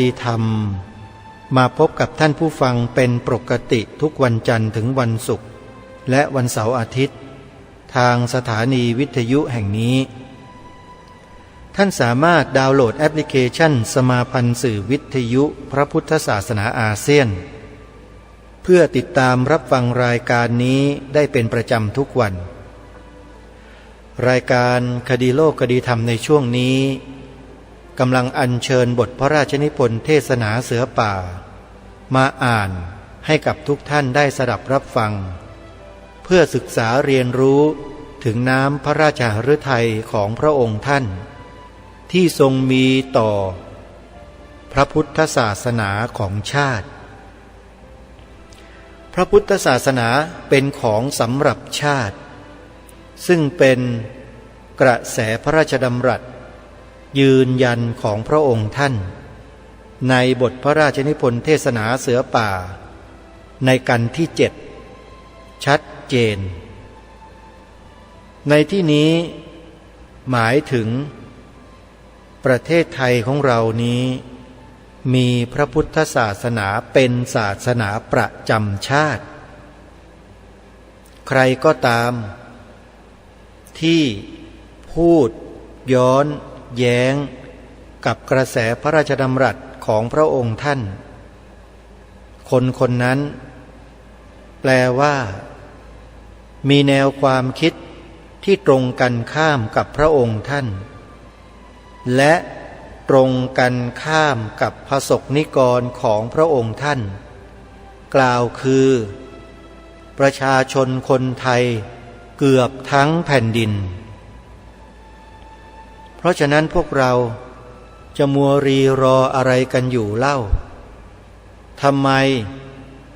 ดีธรรมมาพบกับท่านผู้ฟังเป็นปกติทุกวันจันทร์ถึงวันศุกร์และวันเสาร์อาทิตย์ทางสถานีวิทยุแห่งนี้ท่านสามารถดาวน์โหลดแอปพลิเคชันสมาพันธ์สื่อวิทยุพระพุทธศาสนาอาเซียนเพื่อติดตามรับฟังรายการนี้ได้เป็นประจำทุกวันรายการคดีโลกคดีธรรมในช่วงนี้กำลังอัญเชิญบทพระราชนิพนธ์เทศนาเสือป่ามาอ่านให้กับทุกท่านได้สดับรับฟังเพื่อศึกษาเรียนรู้ถึงน้ำพระราชหฤทัยของพระองค์ท่านที่ทรงมีต่อพระพุทธศาสนาของชาติพระพุทธศาสนาเป็นของสำหรับชาติซึ่งเป็นกระแสพระราชดำรัสยืนยันของพระองค์ท่านในบทพระราชนิพนธ์เทศนาเสือป่าในกันที่7ชัดเจนในที่นี้หมายถึงประเทศไทยของเรานี้มีพระพุทธศาสนาเป็นศาสนาประจำชาติใครก็ตามที่พูดย้อนแย้งกับกระแสพระราชดำรัสของพระองค์ท่านคนคนนั้นแปลว่ามีแนวความคิดที่ตรงกันข้ามกับพระองค์ท่านและตรงกันข้ามกับพระสงฆ์นิกรของพระองค์ท่านกล่าวคือประชาชนคนไทยเกือบทั้งแผ่นดินเพราะฉะนั้นพวกเราจะมัวรีรออะไรกันอยู่เล่าทำไม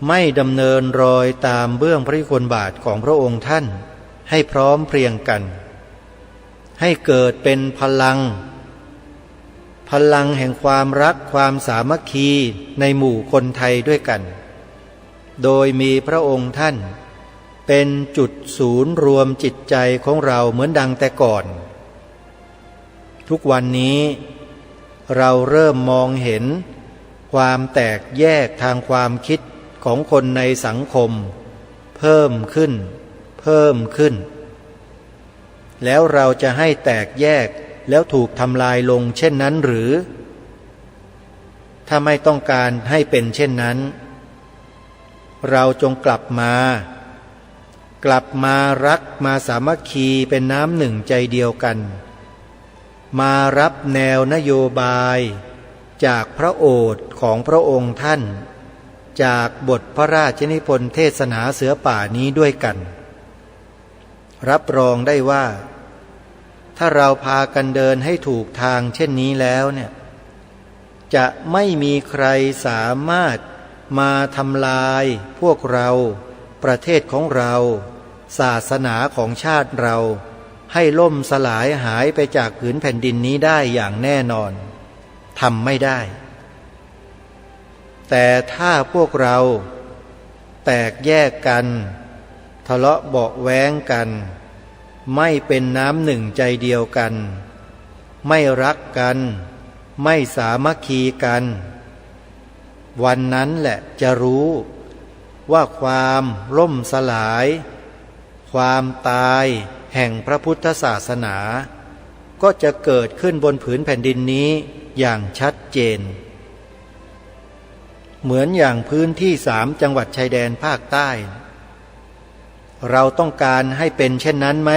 ไม่ดำเนินรอยตามเบื้องพระยุคลบาทของพระองค์ท่านให้พร้อมเพรียงกันให้เกิดเป็นพลังแห่งความรักความสามัคคีในหมู่คนไทยด้วยกันโดยมีพระองค์ท่านเป็นจุดศูนย์รวมจิตใจของเราเหมือนดังแต่ก่อนทุกวันนี้เราเริ่มมองเห็นความแตกแยกทางความคิดของคนในสังคมเพิ่มขึ้นแล้วเราจะให้แตกแยกแล้วถูกทำลายลงเช่นนั้นหรือถ้าไม่ต้องการให้เป็นเช่นนั้นเราจงกลับมารักมาสามัคคีเป็นน้ำหนึ่งใจเดียวกันมารับแนวนโยบายจากพระโอษฐ์ของพระองค์ท่านจากบทพระราชนิพนธ์เทศนาเสือป่านี้ด้วยกันรับรองได้ว่าถ้าเราพากันเดินให้ถูกทางเช่นนี้แล้วเนี่ยจะไม่มีใครสามารถมาทำลายพวกเราประเทศของเราศาสนาของชาติเราให้ล่มสลายหายไปจากผืนแผ่นดินนี้ได้อย่างแน่นอนทำไม่ได้แต่ถ้าพวกเราแตกแยกกันทะเลาะเบาะแว้งกันไม่เป็นน้ำหนึ่งใจเดียวกันไม่รักกันไม่สามัคคีกันวันนั้นแหละจะรู้ว่าความล่มสลายความตายแห่งพระพุทธศาสนาก็จะเกิดขึ้นบนผืนแผ่นดินนี้อย่างชัดเจนเหมือนอย่างพื้นที่3 จังหวัดชายแดนภาคใต้เราต้องการให้เป็นเช่นนั้นไหม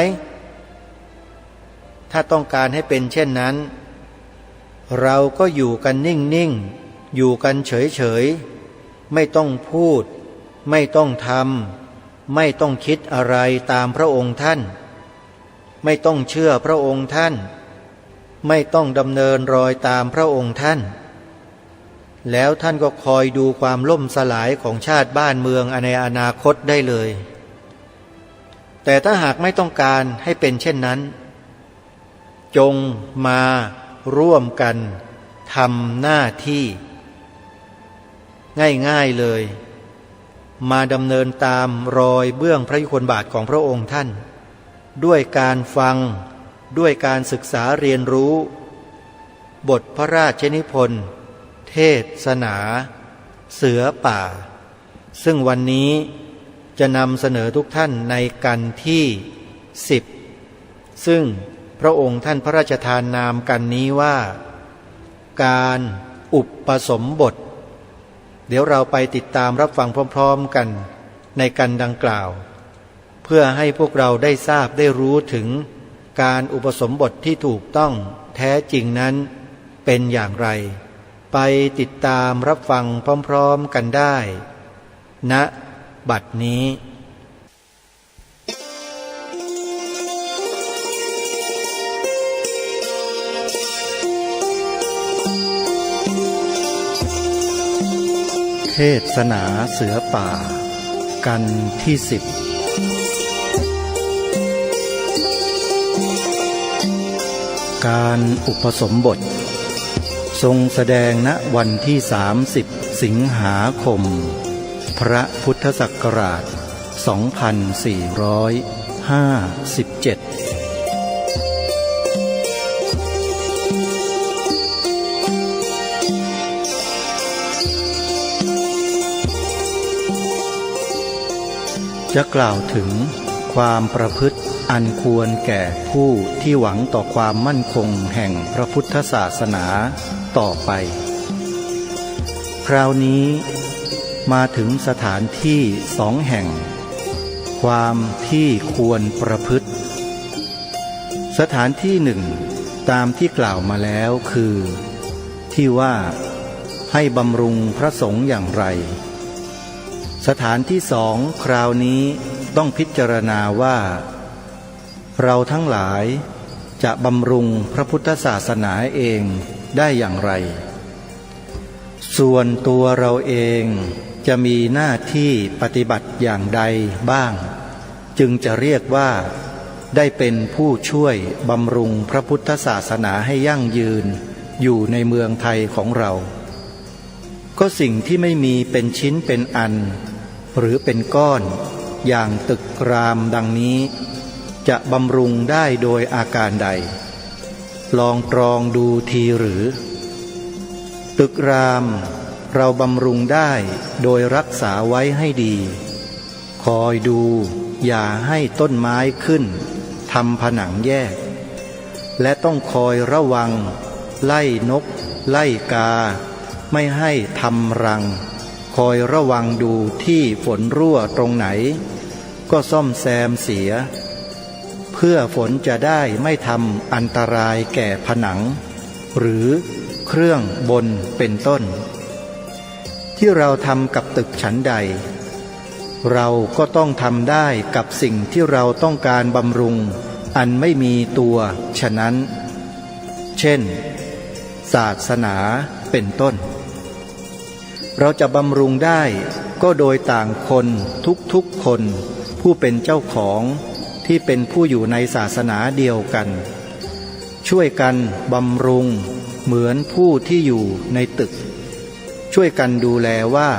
ถ้าต้องการให้เป็นเช่นนั้นเราก็อยู่กันนิ่งๆอยู่กันเฉยๆไม่ต้องพูดไม่ต้องทำไม่ต้องคิดอะไรตามพระองค์ท่านไม่ต้องเชื่อพระองค์ท่านไม่ต้องดำเนินรอยตามพระองค์ท่านแล้วท่านก็คอยดูความล่มสลายของชาติบ้านเมืองในอนาคตได้เลยแต่ถ้าหากไม่ต้องการให้เป็นเช่นนั้นจงมาร่วมกันทำหน้าที่ง่ายๆเลยมาดำเนินตามรอยเบื้องพระยุคลบาทของพระองค์ท่านด้วยการฟังด้วยการศึกษาเรียนรู้บทพระราชนิพนธ์เท เทศนาเสือป่าซึ่งวันนี้จะนำเสนอทุกท่านในกันที่10ซึ่งพระองค์ท่านพระราชทานนามกันนี้ว่าการอุปสมบทเดี๋ยวเราไปติดตามรับฟังพร้อมๆกันในกันดังกล่าวเพื่อให้พวกเราได้ทราบได้รู้ถึงการอุปสมบทที่ถูกต้องแท้จริงนั้นเป็นอย่างไรไปติดตามรับฟังพร้อมๆกันได้ณบัดนี้เทศนาเสือป่ากันที่10การอุปสมบททรงแสดงณวันที่30สิงหาคมพระพุทธศักราช2457จะกล่าวถึงความประพฤติอันควรแก่ผู้ที่หวังต่อความมั่นคงแห่งพระพุทธศาสนาต่อไปคราวนี้มาถึงสถานที่2แห่งความที่ควรประพฤติสถานที่1ตามที่กล่าวมาแล้วคือที่ว่าให้บำรุงพระสงฆ์อย่างไรสถานที่2คราวนี้ต้องพิจารณาว่าเราทั้งหลายจะบำรุงพระพุทธศาสนาเองได้อย่างไรส่วนตัวเราเองจะมีหน้าที่ปฏิบัติอย่างใดบ้างจึงจะเรียกว่าได้เป็นผู้ช่วยบำรุงพระพุทธศาสนาให้ยั่งยืนอยู่ในเมืองไทยของเราก็สิ่งที่ไม่มีเป็นชิ้นเป็นอันหรือเป็นก้อนอย่างตึกรามดังนี้จะบำรุงได้โดยอาการใดลองตรองดูทีหรือตึกรามเราบำรุงได้โดยรักษาไว้ให้ดีคอยดูอย่าให้ต้นไม้ขึ้นทำผนังแยกและต้องคอยระวังไล่นกไล่กาไม่ให้ทำรังคอยระวังดูที่ฝนรั่วตรงไหนก็ซ่อมแซมเสียเพื่อฝนจะได้ไม่ทำอันตรายแก่ผนังหรือเครื่องบนเป็นต้นที่เราทำกับตึกฉันใดเราก็ต้องทำได้กับสิ่งที่เราต้องการบำรุงอันไม่มีตัวฉะนั้นเช่นศาสนาเป็นต้นเราจะบำรุงได้ก็โดยต่างคนทุกคนผู้เป็นเจ้าของที่เป็นผู้อยู่ในศาสนาเดียวกันช่วยกันบำรุงเหมือนผู้ที่อยู่ในตึกช่วยกันดูแลว่า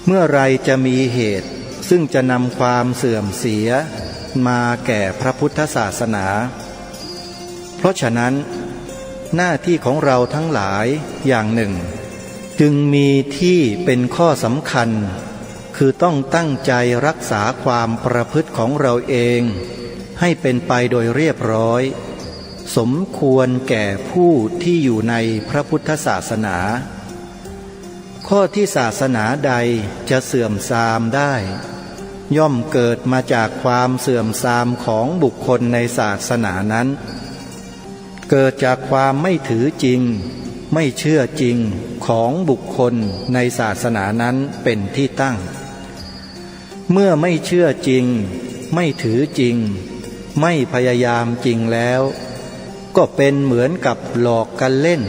เมื่อไรจะมีเหตุซึ่งจะนำความเสื่อมเสียมาแก่พระพุทธศาสนาเพราะฉะนั้นหน้าที่ของเราทั้งหลายอย่างหนึ่งจึงมีที่เป็นข้อสำคัญคือต้องตั้งใจรักษาความประพฤติของเราเองให้เป็นไปโดยเรียบร้อยสมควรแก่ผู้ที่อยู่ในพระพุทธศาสนาข้อที่ศาสนาใดจะเสื่อมทรามได้ย่อมเกิดมาจากความเสื่อมทรามของบุคคลในศาสนานั้นเกิดจากความไม่ถือจริงไม่เชื่อจริงของบุคคลในศาสนานั้นเป็นที่ตั้งเมื่อไม่เชื่อจริงไม่ถือจริงไม่พยายามจริงแล้วก็เป็นเหมือนกับหลอกกันเล่น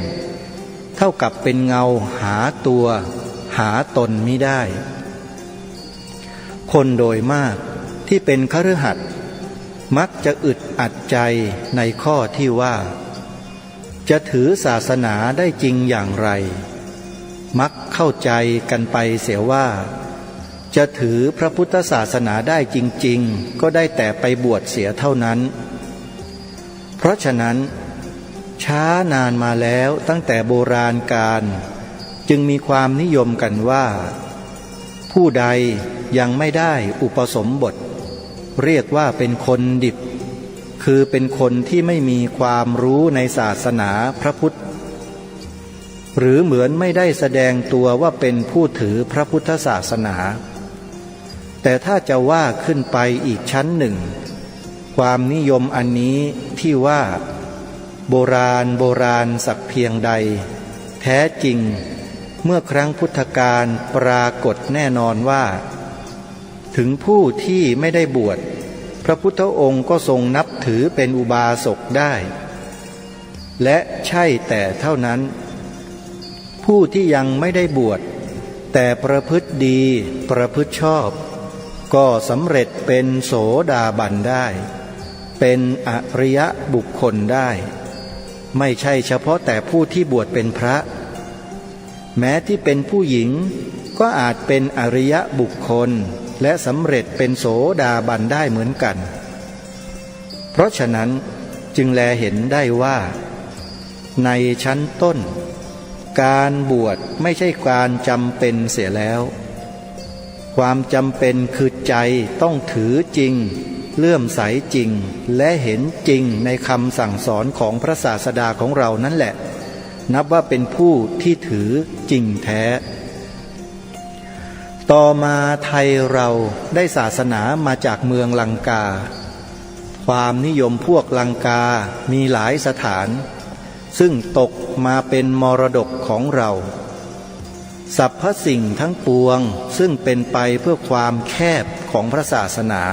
เท่ากับเป็นเงาหาตัวหาตนมิได้คนโดยมากที่เป็นคฤหัสถ์มักจะอึดอัดใจในข้อที่ว่าจะถือศาสนาได้จริงอย่างไรมักเข้าใจกันไปเสียว่าจะถือพระพุทธศาสนาได้จริงๆก็ได้แต่ไปบวชเสียเท่านั้นเพราะฉะนั้น ช้านานมาแล้วตั้งแต่โบราณกาลจึงมีความนิยมกันว่าผู้ใดยังไม่ได้อุปสมบทเรียกว่าเป็นคนดิบคือเป็นคนที่ไม่มีความรู้ในศาสนาพระพุทธหรือเหมือนไม่ได้แสดงตัวว่าเป็นผู้ถือพระพุทธศาสนาแต่ถ้าจะว่าขึ้นไปอีกชั้นหนึ่งความนิยมอันนี้ที่ว่าโบราณสักเพียงใดแท้จริงเมื่อครั้งพุทธกาลปรากฏแน่นอนว่าถึงผู้ที่ไม่ได้บวชพระพุทธองค์ก็ทรงนับถือเป็นอุบาสกได้และใช่แต่เท่านั้นผู้ที่ยังไม่ได้บวชแต่ประพฤติดีประพฤติชอบก็สำเร็จเป็นโสดาบันได้เป็นอริยบุคคลได้ไม่ใช่เฉพาะแต่ผู้ที่บวชเป็นพระแม้ที่เป็นผู้หญิงก็อาจเป็นอริยบุคคลและสำเร็จเป็นโสดาบันได้เหมือนกันเพราะฉะนั้นจึงแลเห็นได้ว่าในชั้นต้นการบวชไม่ใช่การจำเป็นเสียแล้วความจำเป็นคือใจต้องถือจริงเลื่อมใสจริงและเห็นจริงในคำสั่งสอนของพระศาสดาของเรานั่นแหละนับว่าเป็นผู้ที่ถือจริงแท้ต่อมาไทยเราได้ศาสนามาจากเมืองลังกาความนิยมพวกลังกามีหลายสถานซึ่งตกมาเป็นมรดกของเราสรรพสิ่งทั้งปวงซึ่งเป็นไปเพื่อความแคบของพระศาสนา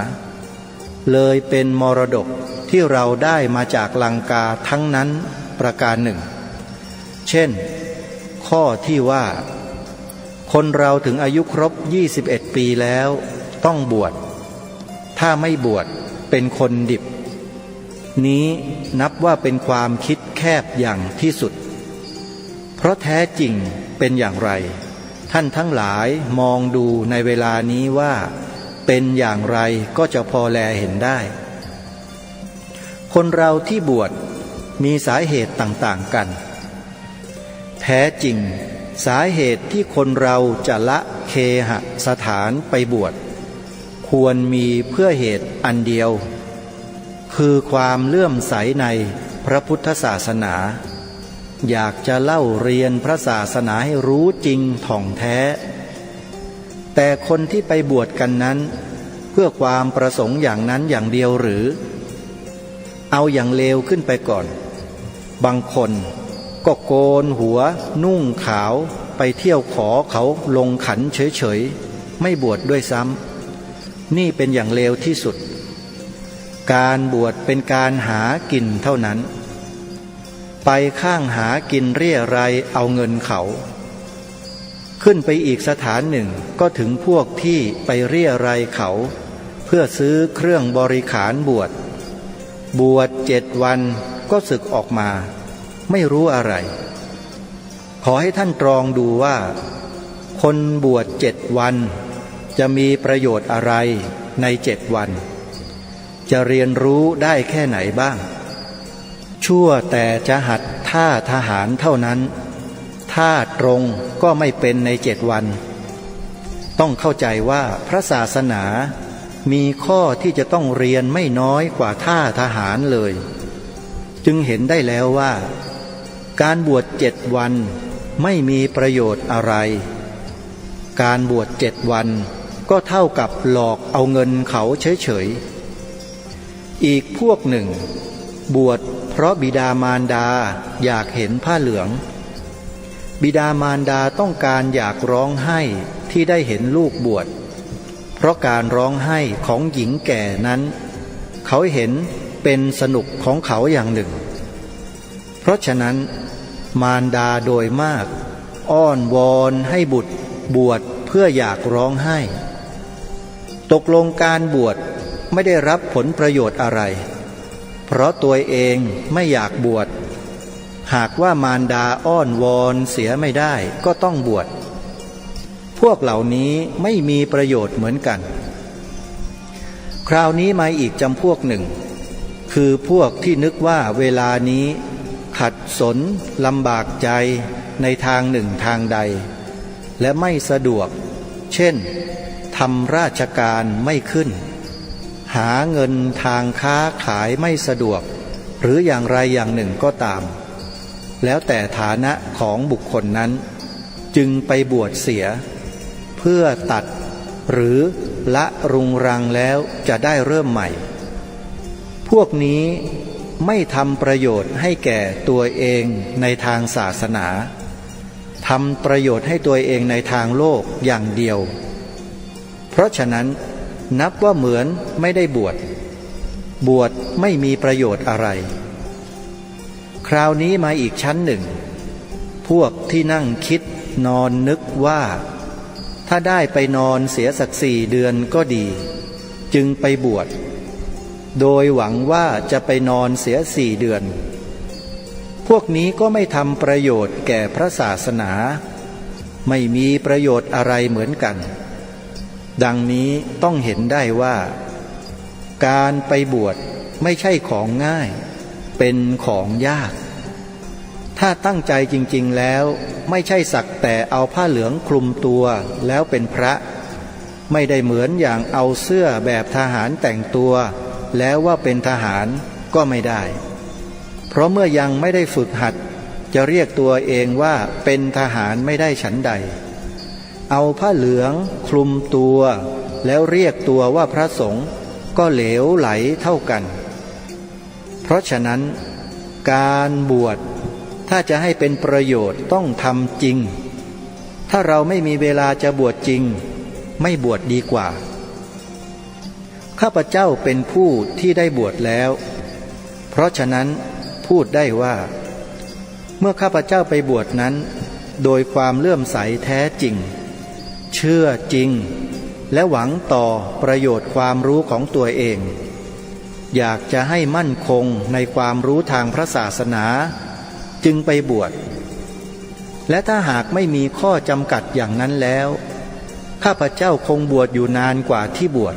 เลยเป็นมรดกที่เราได้มาจากลังกาทั้งนั้นประการหนึ่งเช่นข้อที่ว่าคนเราถึงอายุครบ21 ปีแล้วต้องบวชถ้าไม่บวชเป็นคนดิบนี้นับว่าเป็นความคิดแคบอย่างที่สุดเพราะแท้จริงเป็นอย่างไรท่านทั้งหลายมองดูในเวลานี้ว่าเป็นอย่างไรก็จะพอแลเห็นได้คนเราที่บวชมีสาเหตุต่างๆกันแท้จริงสาเหตุที่คนเราจะละเคหสถานไปบวชควรมีเพื่อเหตุอันเดียวคือความเลื่อมใสในพระพุทธศาสนาอยากจะเล่าเรียนพระศาสนาให้รู้จริงท่องแท้แต่คนที่ไปบวชกันนั้นเพื่อความประสงค์อย่างนั้นอย่างเดียวหรือเอาอย่างเลวขึ้นไปก่อนบางคนก็โกนหัวนุ่งขาวไปเที่ยวขอเขาลงขันเฉยๆไม่บวชด้วยซ้ำนี่เป็นอย่างเลวที่สุดการบวชเป็นการหากินเท่านั้นไปข้างหากินเรี่ยไรเอาเงินเขาขึ้นไปอีกสถานหนึ่งก็ถึงพวกที่ไปเรี่ยไรเขาเพื่อซื้อเครื่องบริขารบวช7 วันก็สึกออกมาไม่รู้อะไรขอให้ท่านตรองดูว่าคนบวช7 วันจะมีประโยชน์อะไรใน7 วันจะเรียนรู้ได้แค่ไหนบ้างชั่วแต่จะหัดท่าทหารเท่านั้นท่าตรงก็ไม่เป็นใน7 วันต้องเข้าใจว่าพระศาสนามีข้อที่จะต้องเรียนไม่น้อยกว่าท่าทหารเลยจึงเห็นได้แล้วว่าการบวช7 วันไม่มีประโยชน์อะไรการบวช7 วันก็เท่ากับหลอกเอาเงินเขาเฉยๆอีกพวกหนึ่งบวชเพราะบิดามารดาอยากเห็นผ้าเหลืองบิดามารดาต้องการอยากร้องไห้ที่ได้เห็นลูกบวชเพราะการร้องไห้ของหญิงแก่นั้นเขาเห็นเป็นสนุกของเขาอย่างหนึ่งเพราะฉะนั้นมารดาโดยมากอ้อนวอนให้บุตรบวชเพื่ออยากร้องไห้ตกลงการบวชไม่ได้รับผลประโยชน์อะไรเพราะตัวเองไม่อยากบวชหากว่ามารดาอ้อนวอนเสียไม่ได้ก็ต้องบวชพวกเหล่านี้ไม่มีประโยชน์เหมือนกันคราวนี้มาอีกจำพวกหนึ่งคือพวกที่นึกว่าเวลานี้ ขัดสนลำบากใจในทางหนึ่งทางใดและไม่สะดวกเช่นทำราชการไม่ขึ้นหาเงินทางค้าขายไม่สะดวกหรืออย่างไรอย่างหนึ่งก็ตามแล้วแต่ฐานะของบุคคลนั้นจึงไปบวชเสียเพื่อตัดหรือละรุงรังแล้วจะได้เริ่มใหม่พวกนี้ไม่ทำประโยชน์ให้แก่ตัวเองในทางศาสนาทำประโยชน์ให้ตัวเองในทางโลกอย่างเดียวเพราะฉะนั้นนับว่าเหมือนไม่ได้บวชไม่มีประโยชน์อะไรคราวนี้มาอีกชั้นหนึ่งพวกที่นั่งคิดนอนนึกว่าถ้าได้ไปนอนเสียสัก4 เดือนก็ดีจึงไปบวชโดยหวังว่าจะไปนอนเสีย4 เดือนพวกนี้ก็ไม่ทำประโยชน์แก่พระศาสนาไม่มีประโยชน์อะไรเหมือนกันดังนี้ต้องเห็นได้ว่าการไปบวชไม่ใช่ของง่ายเป็นของยากถ้าตั้งใจจริงๆแล้วไม่ใช่สักแต่เอาผ้าเหลืองคลุมตัวแล้วเป็นพระไม่ได้เหมือนอย่างเอาเสื้อแบบทหารแต่งตัวแล้วว่าเป็นทหารก็ไม่ได้เพราะเมื่อยังไม่ได้ฝึกหัดจะเรียกตัวเองว่าเป็นทหารไม่ได้ฉันใดเอาผ้าเหลืองคลุมตัวแล้วเรียกตัวว่าพระสงฆ์ก็เหลวไหลเท่ากันเพราะฉะนั้นการบวชถ้าจะให้เป็นประโยชน์ต้องทำจริงถ้าเราไม่มีเวลาจะบวชจริงไม่บวชดีกว่าข้าพเจ้าเป็นผู้ที่ได้บวชแล้วเพราะฉะนั้นพูดได้ว่าเมื่อข้าพเจ้าไปบวชนั้นโดยความเลื่อมใสแท้จริงเชื่อจริงและหวังต่อประโยชน์ความรู้ของตัวเองอยากจะให้มั่นคงในความรู้ทางพระศาสนาจึงไปบวชและถ้าหากไม่มีข้อจำกัดอย่างนั้นแล้วข้าพเจ้าคงบวชอยู่นานกว่าที่บวช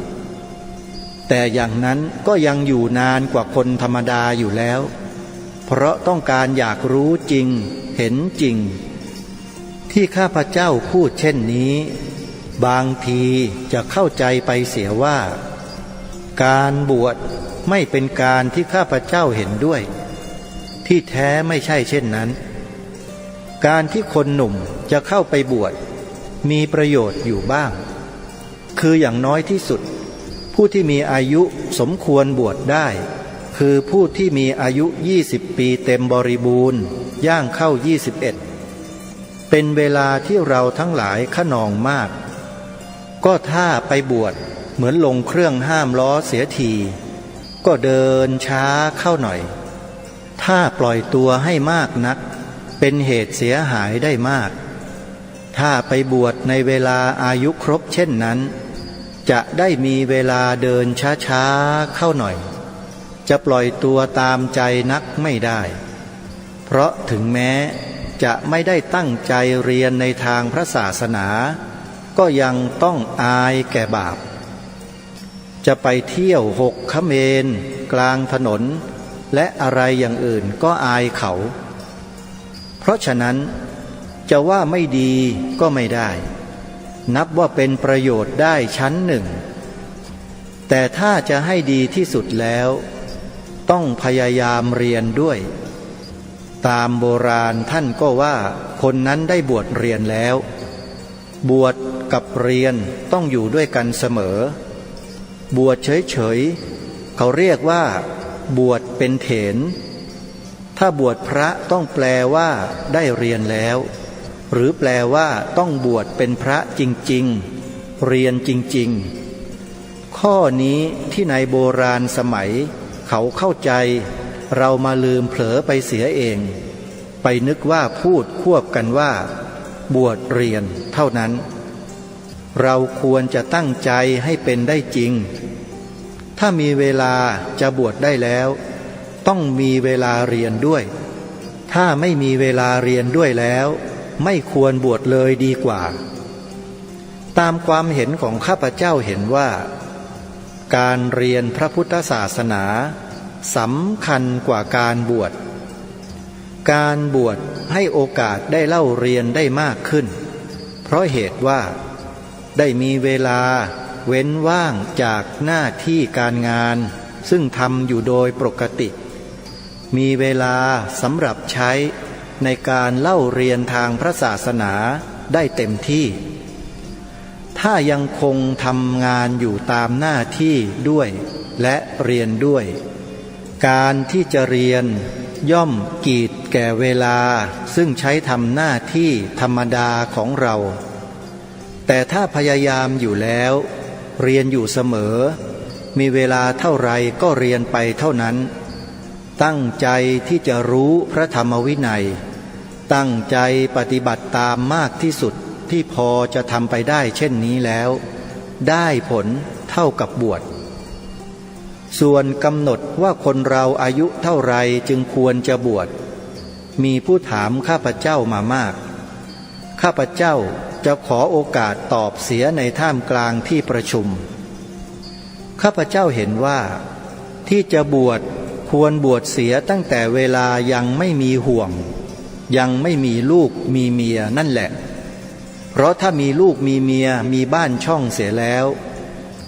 แต่อย่างนั้นก็ยังอยู่นานกว่าคนธรรมดาอยู่แล้วเพราะต้องการอยากรู้จริงเห็นจริงที่ข้าพเจ้าพูดเช่นนี้บางทีจะเข้าใจไปเสียว่าการบวชไม่เป็นการที่ข้าพเจ้าเห็นด้วยที่แท้ไม่ใช่เช่นนั้นการที่คนหนุ่มจะเข้าไปบวชมีประโยชน์อยู่บ้างคืออย่างน้อยที่สุดผู้ที่มีอายุสมควรบวชได้คือผู้ที่มีอายุ20 ปีเต็มบริบูรณ์ย่างเข้า21เป็นเวลาที่เราทั้งหลายขนองมากก็ถ้าไปบวชเหมือนลงเครื่องห้ามล้อเสียทีก็เดินช้าเข้าหน่อยถ้าปล่อยตัวให้มากนักเป็นเหตุเสียหายได้มากถ้าไปบวชในเวลาอายุครบเช่นนั้นจะได้มีเวลาเดินช้าๆเข้าหน่อยจะปล่อยตัวตามใจนักไม่ได้เพราะถึงแม้จะไม่ได้ตั้งใจเรียนในทางพระศาสนาก็ยังต้องอายแก่บาปจะไปเที่ยวหกเขมรกลางถนนและอะไรอย่างอื่นก็อายเขาเพราะฉะนั้นจะว่าไม่ดีก็ไม่ได้นับว่าเป็นประโยชน์ได้ชั้นหนึ่งแต่ถ้าจะให้ดีที่สุดแล้วต้องพยายามเรียนด้วยตามโบราณท่านก็ว่าคนนั้นได้บวชเรียนแล้วบวชกับเรียนต้องอยู่ด้วยกันเสมอบวชเฉยๆเขาเรียกว่าบวชเป็นเถรถ้าบวชพระต้องแปลว่าได้เรียนแล้วหรือแปลว่าต้องบวชเป็นพระจริงๆเรียนจริงๆข้อนี้ที่ในโบราณสมัยเขาเข้าใจเรามาลืมเผลอไปเสียเองไปนึกว่าพูดควบกันว่าบวชเรียนเท่านั้นเราควรจะตั้งใจให้เป็นได้จริงถ้ามีเวลาจะบวชได้แล้วต้องมีเวลาเรียนด้วยถ้าไม่มีเวลาเรียนด้วยแล้วไม่ควรบวชเลยดีกว่าตามความเห็นของข้าพเจ้าเห็นว่าการเรียนพระพุทธศาสนาสำคัญกว่าการบวช การบวชให้โอกาสได้เล่าเรียนได้มากขึ้นเพราะเหตุว่าได้มีเวลาเว้นว่างจากหน้าที่การงานซึ่งทำอยู่โดยปกติมีเวลาสำหรับใช้ในการเล่าเรียนทางพระศาสนาได้เต็มที่ถ้ายังคงทำงานอยู่ตามหน้าที่ด้วยและเรียนด้วยการที่จะเรียนย่อมกีดแก่เวลาซึ่งใช้ทำหน้าที่ธรรมดาของเราแต่ถ้าพยายามอยู่แล้วเรียนอยู่เสมอมีเวลาเท่าไรก็เรียนไปเท่านั้นตั้งใจที่จะรู้พระธรรมวินัยตั้งใจปฏิบัติตามมากที่สุดที่พอจะทำไปได้เช่นนี้แล้วได้ผลเท่ากับบวชส่วนกำหนดว่าคนเราอายุเท่าไรจึงควรจะบวชมีผู้ถามข้าพเจ้ามามากข้าพเจ้าจะขอโอกาสตอบเสียในท่ามกลางที่ประชุมข้าพเจ้าเห็นว่าที่จะบวชควรบวชเสียตั้งแต่เวลายังไม่มีห่วงยังไม่มีลูกมีเมียนั่นแหละเพราะถ้ามีลูกมีเมียมีบ้านช่องเสียแล้ว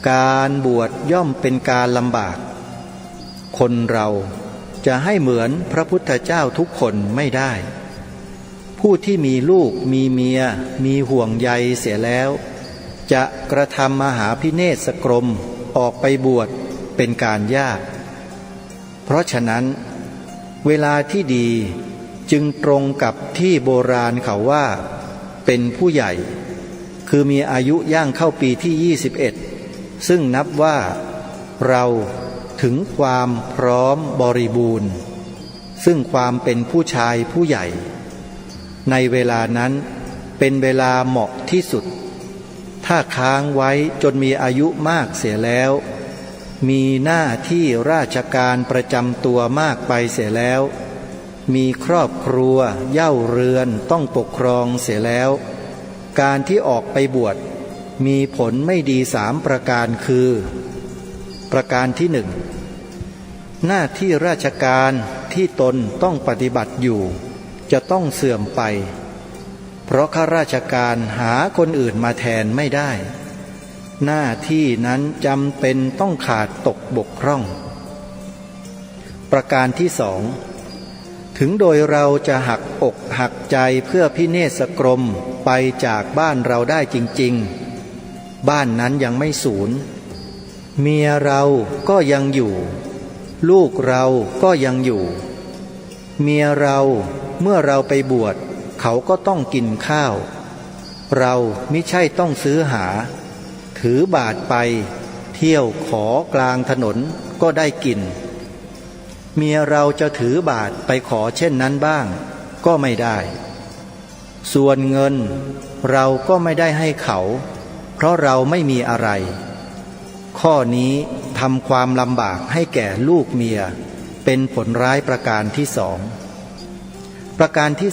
การบวชย่อมเป็นการลำบากคนเราจะให้เหมือนพระพุทธเจ้าทุกคนไม่ได้ผู้ที่มีลูกมีเมียมีห่วงใยเสียแล้วจะกระทำมหาพิเนศกรมออกไปบวชเป็นการยากเพราะฉะนั้นเวลาที่ดีจึงตรงกับที่โบราณเขาว่าเป็นผู้ใหญ่คือมีอายุย่างเข้าปีที่21ซึ่งนับว่าเราถึงความพร้อมบริบูรณ์ซึ่งความเป็นผู้ชายผู้ใหญ่ในเวลานั้นเป็นเวลาเหมาะที่สุดถ้าค้างไว้จนมีอายุมากเสียแล้วมีหน้าที่ราชการประจำตัวมากไปเสียแล้วมีครอบครัวเย่าเรือนต้องปกครองเสียแล้วการที่ออกไปบวชมีผลไม่ดี3ประการคือประการที่1หน้าที่ราชการที่ตนต้องปฏิบัติอยู่จะต้องเสื่อมไปเพราะข้าราชการหาคนอื่นมาแทนไม่ได้หน้าที่นั้นจำเป็นต้องขาดตกบกพร่องประการที่2ถึงโดยเราจะหักอกหักใจเพื่อพิเนศกรมไปจากบ้านเราได้จริงๆบ้านนั้นยังไม่สูญเมียเราก็ยังอยู่ลูกเราก็ยังอยู่เมียเราเมื่อเราไปบวชเขาก็ต้องกินข้าวเรามิใช่ต้องซื้อหาถือบาทไปเที่ยวขอกลางถนนก็ได้กินเมียเราจะถือบาทไปขอเช่นนั้นบ้างก็ไม่ได้ส่วนเงินเราก็ไม่ได้ให้เขาเพราะเราไม่มีอะไรข้อนี้ทำความลำบากให้แก่ลูกเมียเป็นผลร้ายประการที่2ประการที่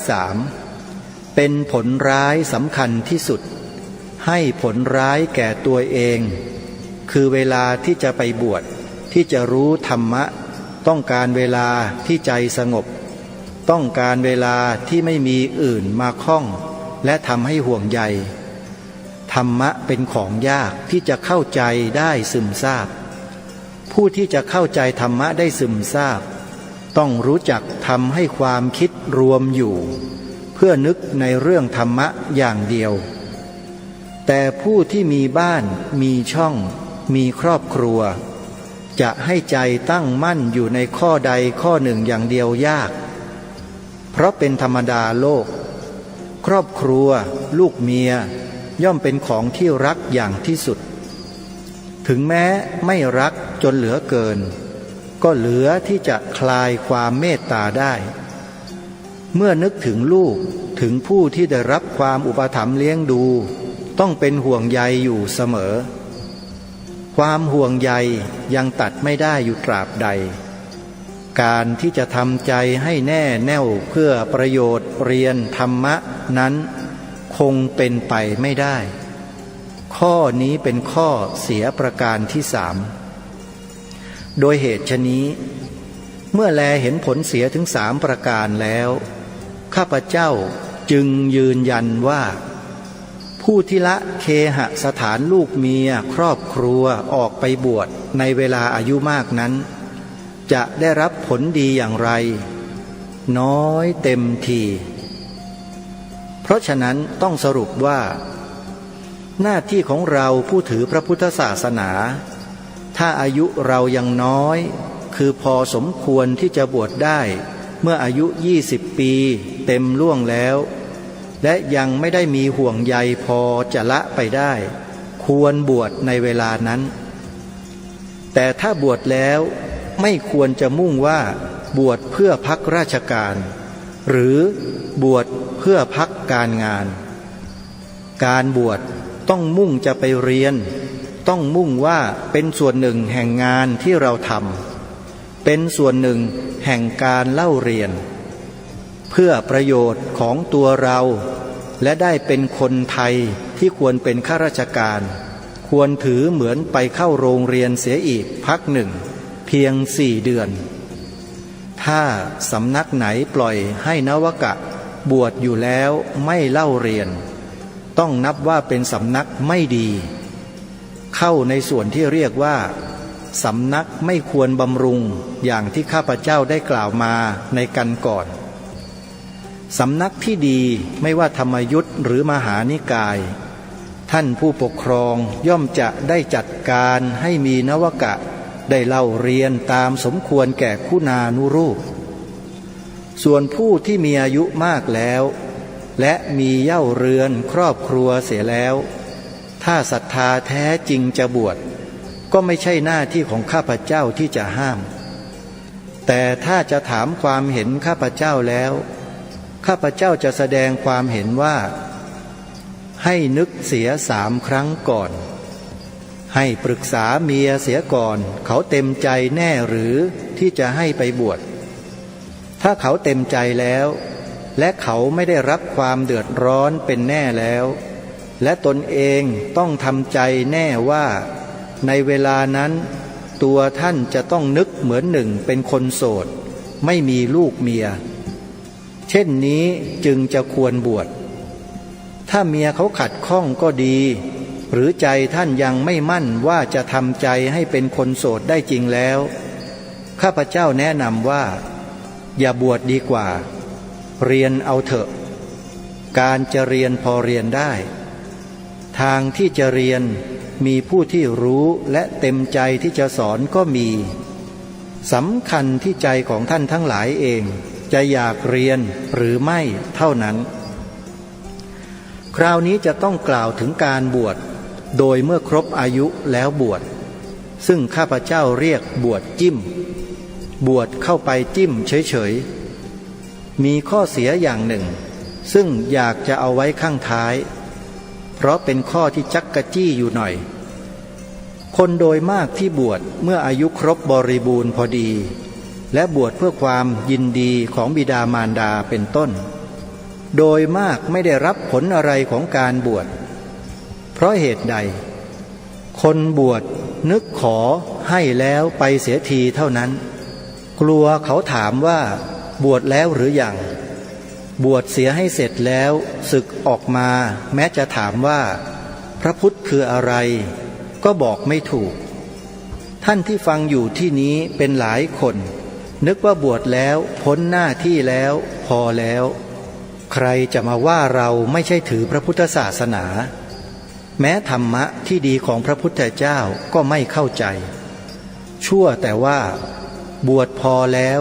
3เป็นผลร้ายสำคัญที่สุดให้ผลร้ายแก่ตัวเองคือเวลาที่จะไปบวชที่จะรู้ธรรมะต้องการเวลาที่ใจสงบต้องการเวลาที่ไม่มีอื่นมาข้องและทำให้ห่วงใยธรรมะเป็นของยากที่จะเข้าใจได้ซึมซาบผู้ที่จะเข้าใจธรรมะได้ซึมซาบต้องรู้จักทำให้ความคิดรวมอยู่เพื่อนึกในเรื่องธรรมะอย่างเดียวแต่ผู้ที่มีบ้านมีช่องมีครอบครัวจะให้ใจตั้งมั่นอยู่ในข้อใดข้อหนึ่งอย่างเดียวยากเพราะเป็นธรรมดาโลกครอบครัวลูกเมียย่อมเป็นของที่รักอย่างที่สุดถึงแม้ไม่รักจนเหลือเกินก็เหลือที่จะคลายความเมตตาได้เมื่อนึกถึงลูกถึงผู้ที่ได้รับความอุปถัมภ์เลี้ยงดูต้องเป็นห่วงใยอยู่เสมอความห่วงใยยังตัดไม่ได้อยู่ตราบใดการที่จะทำใจให้แน่แน่วเพื่อประโยชน์เรียนธรรมะนั้นคงเป็นไปไม่ได้ข้อนี้เป็นข้อเสียประการที่3โดยเหตุฉะนี้ เมื่อแลเห็นผลเสียถึง3 ประการแล้วข้าพเจ้าจึงยืนยันว่าผู้ที่ละเคหสถานลูกเมียครอบครัวออกไปบวชในเวลาอายุมากนั้นจะได้รับผลดีอย่างไรน้อยเต็มทีเพราะฉะนั้นต้องสรุปว่าหน้าที่ของเราผู้ถือพระพุทธศาสนาถ้าอายุเรายังน้อยคือพอสมควรที่จะบวชได้เมื่ออายุ20 ปีเต็มล่วงแล้วและยังไม่ได้มีห่วงใยพอจะละไปได้ควรบวชในเวลานั้นแต่ถ้าบวชแล้วไม่ควรจะมุ่งว่าบวชเพื่อพักราชการหรือบวชเพื่อพักการงานการบวชต้องมุ่งจะไปเรียนต้องมุ่งว่าเป็นส่วนหนึ่งแห่งงานที่เราทำเป็นส่วนหนึ่งแห่งการเล่าเรียนเพื่อประโยชน์ของตัวเราและได้เป็นคนไทยที่ควรเป็นข้าราชการควรถือเหมือนไปเข้าโรงเรียนเสียอีกพักหนึ่งเพียง4 เดือนถ้าสำนักไหนปล่อยให้นวกะบวชอยู่แล้วไม่เล่าเรียนต้องนับว่าเป็นสำนักไม่ดีเข้าในส่วนที่เรียกว่าสำนักไม่ควรบำรุงอย่างที่ข้าพเจ้าได้กล่าวมาในกันก่อนสำนักที่ดีไม่ว่าธรรมยุทธหรือมหานิกายท่านผู้ปกครองย่อมจะได้จัดการให้มีนวกะได้เล่าเรียนตามสมควรแก่คุณานุรูปส่วนผู้ที่มีอายุมากแล้วและมีเย่าเรือนครอบครัวเสียแล้วถ้าศรัทธาแท้จริงจะบวชก็ไม่ใช่หน้าที่ของข้าพเจ้าที่จะห้ามแต่ถ้าจะถามความเห็นข้าพเจ้าแล้วข้าพเจ้าจะแสดงความเห็นว่าให้นึกเสีย3 ครั้งก่อนให้ปรึกษาเมียเสียก่อนเขาเต็มใจแน่หรือที่จะให้ไปบวชถ้าเขาเต็มใจแล้วและเขาไม่ได้รับความเดือดร้อนเป็นแน่แล้วและตนเองต้องทำใจแน่ว่าในเวลานั้นตัวท่านจะต้องนึกเหมือนหนึ่งเป็นคนโสดไม่มีลูกเมียเช่นนี้จึงจะควรบวชถ้าเมียเขาขัดข้องก็ดีหรือใจท่านยังไม่มั่นว่าจะทำใจให้เป็นคนโสดได้จริงแล้วข้าพเจ้าแนะนำว่าอย่าบวชดีกว่าเรียนเอาเถอะการจะเรียนพอเรียนได้ทางที่จะเรียนมีผู้ที่รู้และเต็มใจที่จะสอนก็มีสำคัญที่ใจของท่านทั้งหลายเองจะอยากเรียนหรือไม่เท่านั้นคราวนี้จะต้องกล่าวถึงการบวชโดยเมื่อครบอายุแล้วบวชซึ่งข้าพเจ้าเรียกบวชจิ้มบวชเข้าไปจิ้มเฉยๆมีข้อเสียอย่างหนึ่งซึ่งอยากจะเอาไว้ข้างท้ายเพราะเป็นข้อที่จักกะจี้อยู่หน่อยคนโดยมากที่บวชเมื่ออายุครบบริบูรณ์พอดีและบวชเพื่อความยินดีของบิดามารดาเป็นต้นโดยมากไม่ได้รับผลอะไรของการบวชเพราะเหตุใดคนบวชนึกขอให้แล้วไปเสียทีเท่านั้นกลัวเขาถามว่าบวชแล้วหรือยังบวชเสียให้เสร็จแล้วสึกออกมาแม้จะถามว่าพระพุทธคืออะไรก็บอกไม่ถูกท่านที่ฟังอยู่ที่นี้เป็นหลายคนนึกว่าบวชแล้วพ้นหน้าที่แล้วพอแล้วใครจะมาว่าเราไม่ใช่ถือพระพุทธศาสนาแม้ธรรมะที่ดีของพระพุทธเจ้าก็ไม่เข้าใจชั่วแต่ว่าบวชพอแล้ว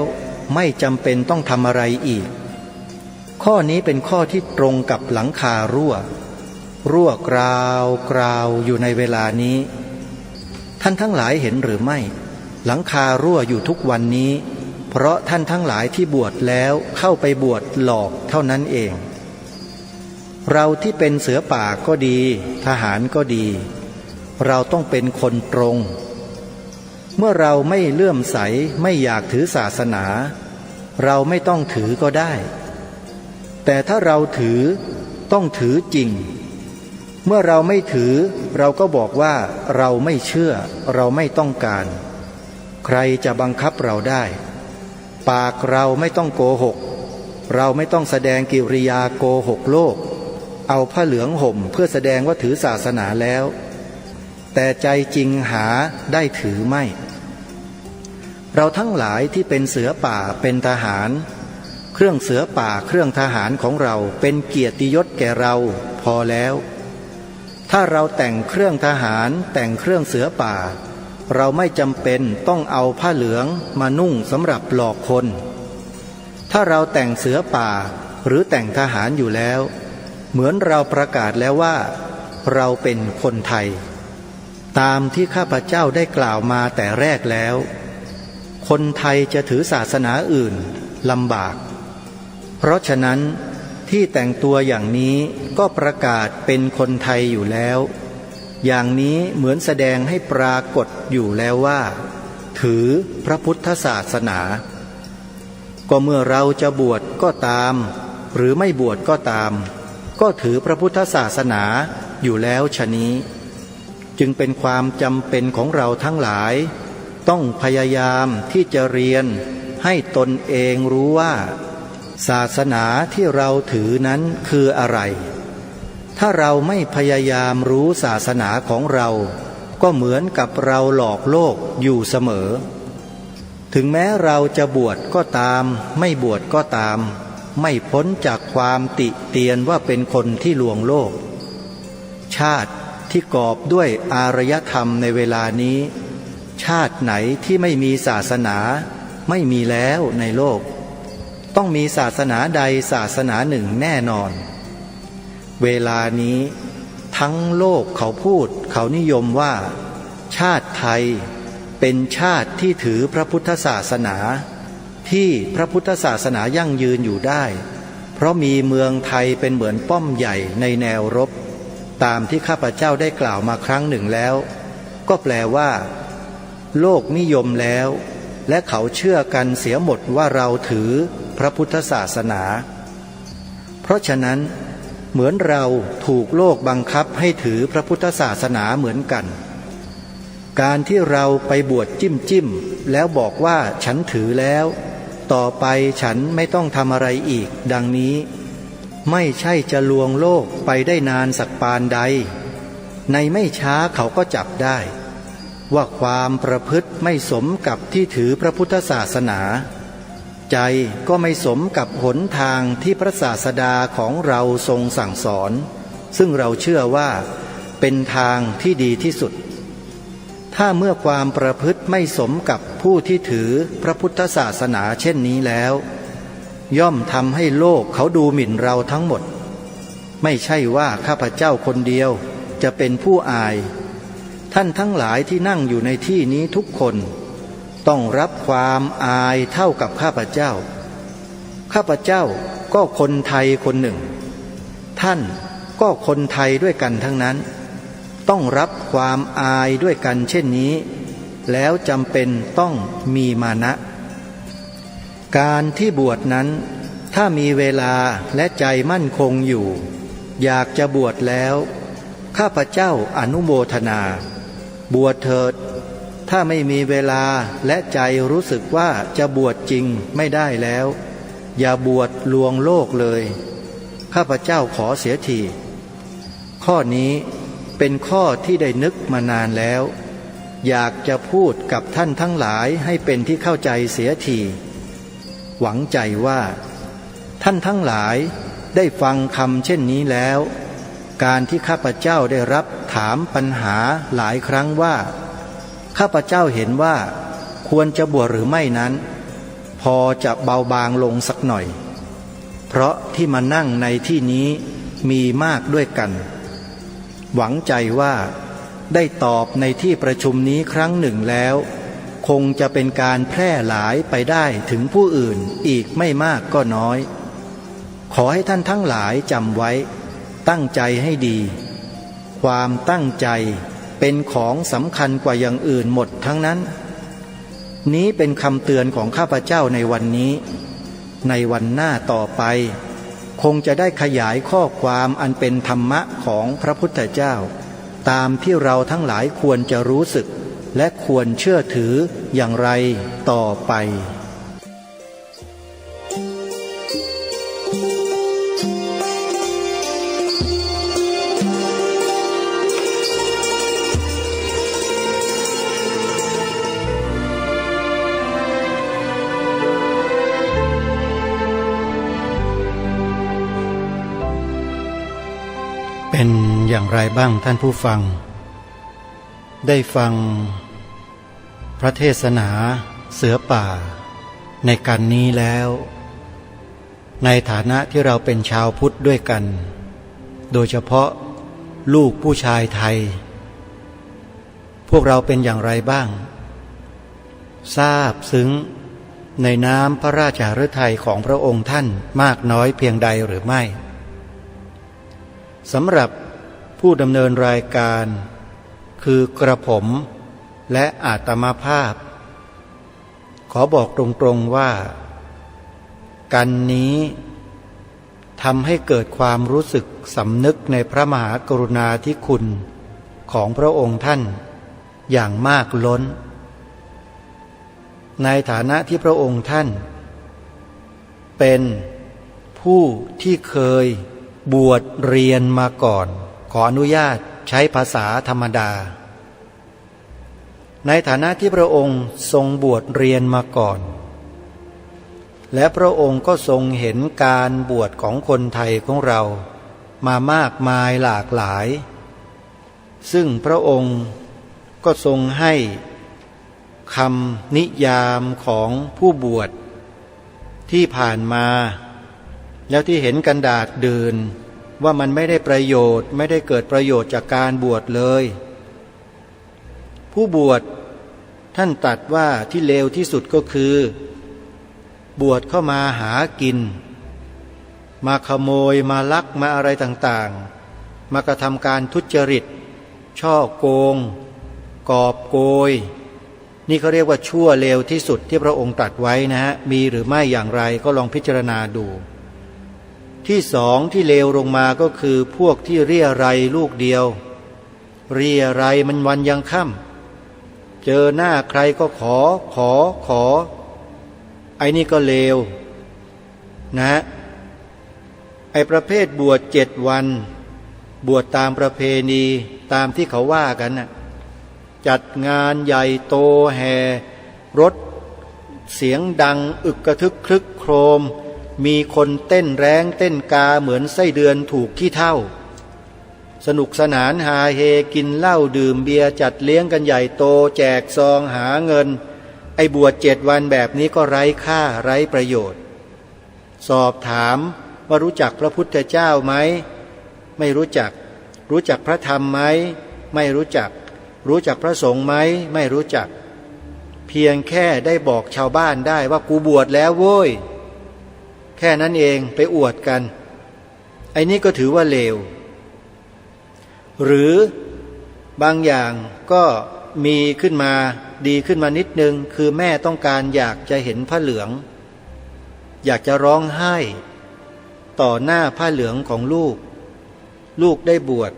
ไม่จำเป็นต้องทำอะไรอีกข้อนี้เป็นข้อที่ตรงกับหลังคารั่วกราวอยู่ในเวลานี้ท่านทั้งหลายเห็นหรือไม่หลังคารั่วอยู่ทุกวันนี้เพราะท่านทั้งหลายที่บวชแล้วเข้าไปบวชหลอกเท่านั้นเองเราที่เป็นเสือป่าก็ดีทหารก็ดีเราต้องเป็นคนตรงเมื่อเราไม่เลื่อมใสไม่อยากถือศาสนาเราไม่ต้องถือก็ได้แต่ถ้าเราถือต้องถือจริงเมื่อเราไม่ถือเราก็บอกว่าเราไม่เชื่อเราไม่ต้องการใครจะบังคับเราได้ ปากเราไม่ต้องโกหกเราไม่ต้องแสดงกิริยาโกหกโลกเอาผ้าเหลืองห่มเพื่อแสดงว่าถือศาสนาแล้วแต่ใจจริงหาได้ถือไม่เราทั้งหลายที่เป็นเสือป่าเป็นทหารเครื่องเสือป่าเครื่องทหารของเราเป็นเกียรติยศแก่เราพอแล้วถ้าเราแต่งเครื่องทหารแต่งเครื่องเสือป่าเราไม่จำเป็นต้องเอาผ้าเหลืองมานุ่งสำหรับหลอกคนถ้าเราแต่งเสือป่าหรือแต่งทหารอยู่แล้วเหมือนเราประกาศแล้วว่าเราเป็นคนไทยตามที่ข้าพเจ้าได้กล่าวมาแต่แรกแล้วคนไทยจะถือศาสนาอื่นลำบากเพราะฉะนั้นที่แต่งตัวอย่างนี้ก็ประกาศเป็นคนไทยอยู่แล้วอย่างนี้เหมือนแสดงให้ปรากฏอยู่แล้วว่าถือพระพุทธศาสนาก็เมื่อเราจะบวชก็ตามหรือไม่บวชก็ตามก็ถือพระพุทธศาสนาอยู่แล้วฉะนี้จึงเป็นความจำเป็นของเราทั้งหลายต้องพยายามที่จะเรียนให้ตนเองรู้ว่าศาสนาที่เราถือนั้นคืออะไรถ้าเราไม่พยายามรู้ศาสนาของเราก็เหมือนกับเราหลอกโลกอยู่เสมอถึงแม้เราจะบวชก็ตามไม่บวชก็ตามไม่พ้นจากความติเตียนว่าเป็นคนที่ลวงโลกชาติที่กอบด้วยอารยธรรมในเวลานี้ชาติไหนที่ไม่มีศาสนาไม่มีแล้วในโลกต้องมีศาสนาใดศาสนาหนึ่งแน่นอนเวลานี้ทั้งโลกเขาพูดเขานิยมว่าชาติไทยเป็นชาติที่ถือพระพุทธศาสนาที่พระพุทธศาสนายั่งยืนอยู่ได้เพราะมีเมืองไทยเป็นเหมือนป้อมใหญ่ในแนวรบตามที่ข้าพเจ้าได้กล่าวมาครั้งหนึ่งแล้วก็แปลว่าโลกนิยมแล้วและเขาเชื่อกันเสียหมดว่าเราถือพระพุทธศาสนาเพราะฉะนั้นเหมือนเราถูกโลกบังคับให้ถือพระพุทธศาสนาเหมือนกันการที่เราไปบวชจิ้มแล้วบอกว่าฉันถือแล้วต่อไปฉันไม่ต้องทำอะไรอีกดังนี้ไม่ใช่จะลวงโลกไปได้นานสักปานใดในไม่ช้าเขาก็จับได้ว่าความประพฤติไม่สมกับที่ถือพระพุทธศาสนาใจก็ไม่สมกับหนทางที่พระศาสดาของเราทรงสั่งสอนซึ่งเราเชื่อว่าเป็นทางที่ดีที่สุดถ้าเมื่อความประพฤติไม่สมกับผู้ที่ถือพระพุทธศาสนาเช่นนี้แล้วย่อมทำให้โลกเขาดูหมิ่นเราทั้งหมดไม่ใช่ว่าข้าพเจ้าคนเดียวจะเป็นผู้อายท่านทั้งหลายที่นั่งอยู่ในที่นี้ทุกคนต้องรับความอายเท่ากับข้าพเจ้าข้าพเจ้าก็คนไทยคนหนึ่งท่านก็คนไทยด้วยกันทั้งนั้นต้องรับความอายด้วยกันเช่นนี้แล้วจำเป็นต้องมีมานะการที่บวชนั้นถ้ามีเวลาและใจมั่นคงอยู่อยากจะบวชแล้วข้าพเจ้าอนุโมทนาบวชเถิดถ้าไม่มีเวลาและใจรู้สึกว่าจะบวชจริงไม่ได้แล้วอย่าบวชลวงโลกเลยข้าพเจ้าขอเสียทีข้อนี้เป็นข้อที่ได้นึกมานานแล้วอยากจะพูดกับท่านทั้งหลายให้เป็นที่เข้าใจเสียทีหวังใจว่าท่านทั้งหลายได้ฟังคำเช่นนี้แล้วการที่ข้าพเจ้าได้รับถามปัญหาหลายครั้งว่าข้าพเจ้าเห็นว่าควรจะบวชหรือไม่นั้นพอจะเบาบางลงสักหน่อยเพราะที่มานั่งในที่นี้มีมากด้วยกันหวังใจว่าได้ตอบในที่ประชุมนี้ครั้งหนึ่งแล้วคงจะเป็นการแพร่หลายไปได้ถึงผู้อื่นอีกไม่มากก็น้อยขอให้ท่านทั้งหลายจำไว้ตั้งใจให้ดีความตั้งใจเป็นของสำคัญกว่าอย่างอื่นหมดทั้งนั้นนี้เป็นคำเตือนของข้าพเจ้าในวันนี้ในวันหน้าต่อไปคงจะได้ขยายข้อความอันเป็นธรรมะของพระพุทธเจ้าตามที่เราทั้งหลายควรจะรู้สึกและควรเชื่อถืออย่างไรต่อไป เป็นอย่างไรบ้างท่านผู้ฟังได้ฟังพระเทศนาเสือป่าในกันนี้แล้วในฐานะที่เราเป็นชาวพุทธด้วยกันโดยเฉพาะลูกผู้ชายไทยพวกเราเป็นอย่างไรบ้างทราบซึ้งในน้ำพระราชหฤทัยของพระองค์ท่านมากน้อยเพียงใดหรือไม่สำหรับผู้ดำเนินรายการคือกระผมและอาตมาภาพขอบอกตรงๆว่ากันนี้ทำให้เกิดความรู้สึกสำนึกในพระมหากรุณาธิคุณของพระองค์ท่านอย่างมากล้นในฐานะที่พระองค์ท่านเป็นผู้ที่เคยบวชเรียนมาก่อนขออนุญาตใช้ภาษาธรรมดาในฐานะที่พระองค์ทรงบวชเรียนมาก่อนและพระองค์ก็ทรงเห็นการบวชของคนไทยของเรามามากมายหลากหลายซึ่งพระองค์ก็ทรงให้คำนิยามของผู้บวชที่ผ่านมาแล้วที่เห็นกันดาษดื่นว่ามันไม่ได้ประโยชน์ไม่ได้เกิดประโยชน์จากการบวชเลยผู้บวชท่านตรัสว่าที่เลวที่สุดก็คือบวชเข้ามาหากินมาขโมยมาลักมาอะไรต่างๆมากระทำการทุจริตช่อโกงกอบโกยนี่เขาเรียกว่าชั่วเลวที่สุดที่พระองค์ตรัสไว้นะฮะมีหรือไม่อย่างไรก็ลองพิจารณาดูที่สองที่เลวลงมาก็คือพวกที่เรี่ยไรลูกเดียวเรี่ยไรมันวันยังค่ำเจอหน้าใครก็ขอไอ้นี่ก็เลวนะไอ้ประเภทบวช7 วันบวชตามประเพณีตามที่เขาว่ากันน่ะจัดงานใหญ่โตแห่รถเสียงดังอึกกระทึกคลึกโครมมีคนเต้นแร้งเต้นกาเหมือนไส้เดือนถูกขี้เถ้าสนุกสนานฮาเฮกินเหล้าดื่มเบียร์จัดเลี้ยงกันใหญ่โตแจกซองหาเงินไอ้บวช7 วันแบบนี้ก็ไร้ค่าไร้ประโยชน์สอบถามว่ารู้จักพระพุทธเจ้าไหมไม่รู้จักพระธรรมไหมไม่รู้จักพระสงฆ์ไหมไม่รู้จักเพียงแค่ได้บอกชาวบ้านได้ว่ากูบวชแล้วโว้ยแค่นั้นเองไปอวดกันไอ้นี่ก็ถือว่าเลวหรือบางอย่างก็มีขึ้นมาดีขึ้นมานิดนึงคือแม่ต้องการอยากจะเห็นผ้าเหลืองอยากจะร้องไห้ต่อหน้าผ้าเหลืองของลูกได้บวช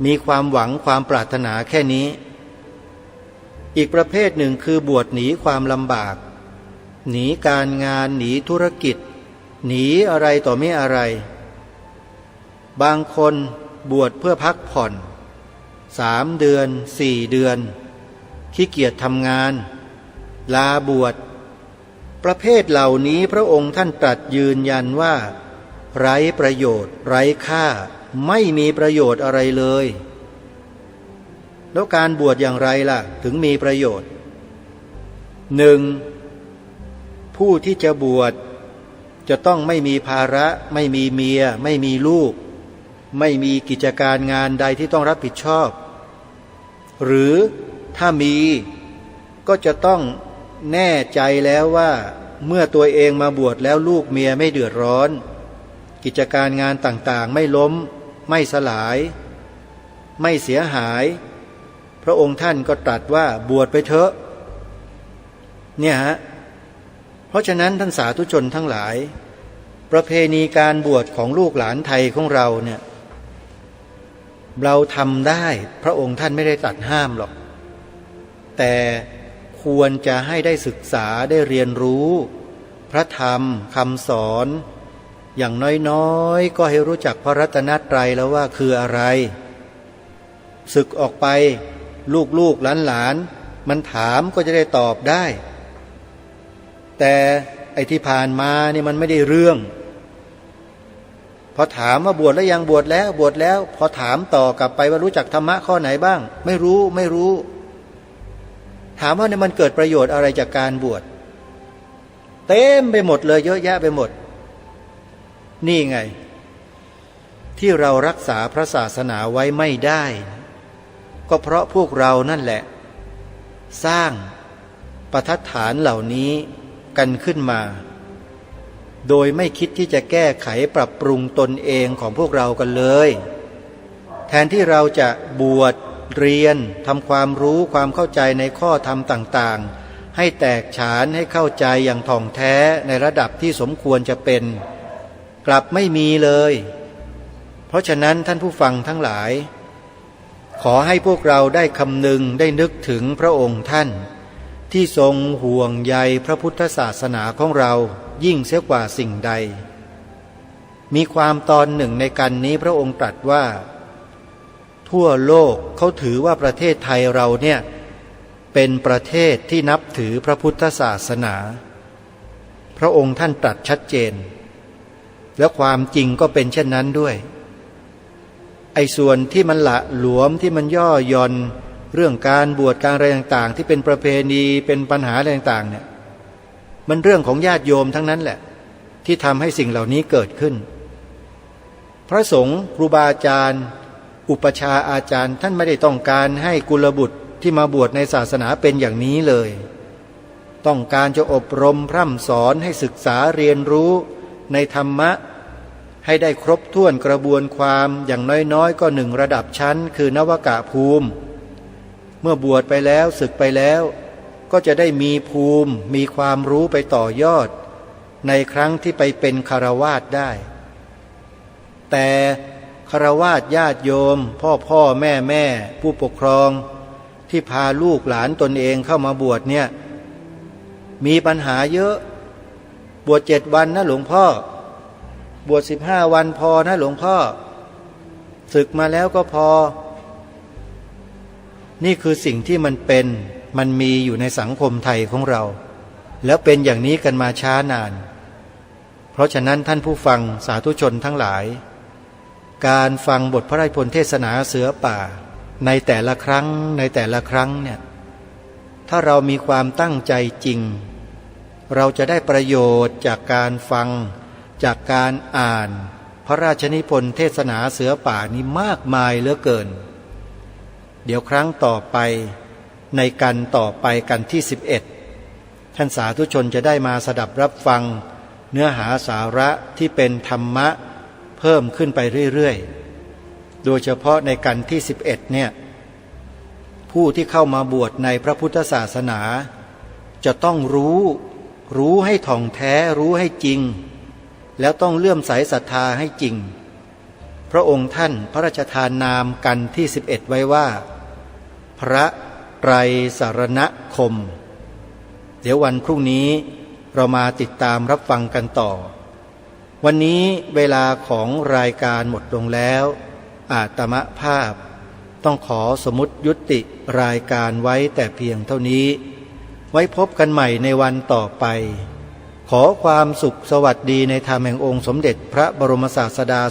มีความหวังความปรารถนาแค่นี้อีกประเภทหนึ่งคือบวชหนีความลำบากหนีการงานหนีธุรกิจหนีอะไรต่อไม่อะไรบางคนบวชเพื่อพักผ่อน3 เดือน4 เดือนขี้เกียจทำงานลาบวชประเภทเหล่านี้พระองค์ท่านตรัสยืนยันว่าไร้ประโยชน์ไร้ค่าไม่มีประโยชน์อะไรเลยแล้วการบวชอย่างไรล่ะถึงมีประโยชน์ 1. ผู้ที่จะบวชจะต้องไม่มีภาระไม่มีเมียไม่มีลูกไม่มีกิจการงานใดที่ต้องรับผิดชอบหรือถ้ามีก็จะต้องแน่ใจแล้วว่าเมื่อตัวเองมาบวชแล้วลูกเมียไม่เดือดร้อนกิจการงานต่างๆไม่ล้มไม่สลายไม่เสียหายพระองค์ท่านก็ตรัสว่าบวชไปเถอะเนี่ยฮะเพราะฉะนั้นท่านสาธุชนทั้งหลายประเพณีการบวชของลูกหลานไทยของเราเนี่ยเราทำได้พระองค์ท่านไม่ได้ตรัสห้ามหรอกแต่ควรจะให้ได้ศึกษาได้เรียนรู้พระธรรมคำสอนอย่างน้อยๆก็ให้รู้จักพระรัตนตรัยแล้วว่าคืออะไรศึกออกไปลูกหลานมันถามก็จะได้ตอบได้แต่ไอ้ที่ผ่านมาเนี่ยมันไม่ได้เรื่อง พอถามว่าบวชแล้วยังบวชแล้วพอถามต่อกลับไปว่ารู้จักธรรมะข้อไหนบ้างไม่รู้ถามว่าเนี่ยมันเกิดประโยชน์อะไรจากการบวชเต็มไปหมดเลยเยอะแยะไปหมดนี่ไงที่เรารักษาพระศาสนาไว้ไม่ได้ก็เพราะพวกเรานั่นแหละสร้างประทัดฐานเหล่านี้กันขึ้นมาโดยไม่คิดที่จะแก้ไขปรับปรุงตนเองของพวกเรากันเลยแทนที่เราจะบวชเรียนทำความรู้ความเข้าใจในข้อธรรมต่างๆให้แตกฉานให้เข้าใจอย่างถ่องแท้ในระดับที่สมควรจะเป็นกลับไม่มีเลยเพราะฉะนั้นท่านผู้ฟังทั้งหลายขอให้พวกเราได้คำนึงได้นึกถึงพระองค์ท่านที่ทรงห่วงใยพระพุทธศาสนาของเรายิ่งเสียกว่าสิ่งใดมีความตอนหนึ่งในกันนี้พระองค์ตรัสว่าทั่วโลกเขาถือว่าประเทศไทยเราเนี่ยเป็นประเทศที่นับถือพระพุทธศาสนาพระองค์ท่านตรัสชัดเจนและความจริงก็เป็นเช่นนั้นด้วยไอ้ส่วนที่มันละหลวมที่มันย่อหย่อนเรื่องการบวชการอะไรต่างๆที่เป็นประเพณีเป็นปัญหาอะไรต่างๆเนี่ยมันเรื่องของญาติโยมทั้งนั้นแหละที่ทำให้สิ่งเหล่านี้เกิดขึ้นพระสงฆ์ครูบาอาจารย์อุปชาอาจารย์ท่านไม่ได้ต้องการให้กุลบุตรที่มาบวชในศาสนาเป็นอย่างนี้เลยต้องการจะอบรมพร่ำสอนให้ศึกษาเรียนรู้ในธรรมะให้ได้ครบถ้วนกระบวนความอย่างน้อยๆก็1ระดับชั้นคือนวกะภูมิเมื่อบวชไปแล้วศึกไปแล้วก็จะได้มีภูมิมีความรู้ไปต่อยอดในครั้งที่ไปเป็นฆราวาสได้แต่ฆราวาสญาติโยมพ่อแม่ผู้ปกครองที่พาลูกหลานตนเองเข้ามาบวชเนี่ยมีปัญหาเยอะบวช7 วันนะหลวงพ่อบวช15 วันพอนะหลวงพ่อศึกมาแล้วก็พอนี่คือสิ่งที่มันมีอยู่ในสังคมไทยของเราแล้วเป็นอย่างนี้กันมาช้านานเพราะฉะนั้นท่านผู้ฟังสาธุชนทั้งหลายการฟังบทพระราชพลเทศนาเสือป่าในแต่ละครั้งเนี่ยถ้าเรามีความตั้งใจจริงเราจะได้ประโยชน์จากการฟังจากการอ่านพระราชนิพนธ์เทศนาเสือป่านี้มากมายเหลือเกินเดี๋ยวครั้งต่อไปในกันต่อไปกันที่11ท่านสาธุชนจะได้มาสดับรับฟังเนื้อหาสาระที่เป็นธรรมะเพิ่มขึ้นไปเรื่อยๆโดยเฉพาะในกันที่11เนี่ยผู้ที่เข้ามาบวชในพระพุทธศาสนาจะต้องรู้ให้ถ่องแท้รู้ให้จริงแล้วต้องเลื่อมใสศรัทธาให้จริงพระองค์ท่านพระราชทานนามกันที่11ไว้ว่าพระไตรสรณคมเดี๋ยววันพรุ่งนี้เรามาติดตามรับฟังกันต่อวันนี้เวลาของรายการหมดลงแล้วอาตมภาพต้องขอสมมุติยุติรายการไว้แต่เพียงเท่านี้ไว้พบกันใหม่ในวันต่อไปขอความสุขสวัสดีในธรรมแห่งองค์สมเด็จพระบรมศาสดา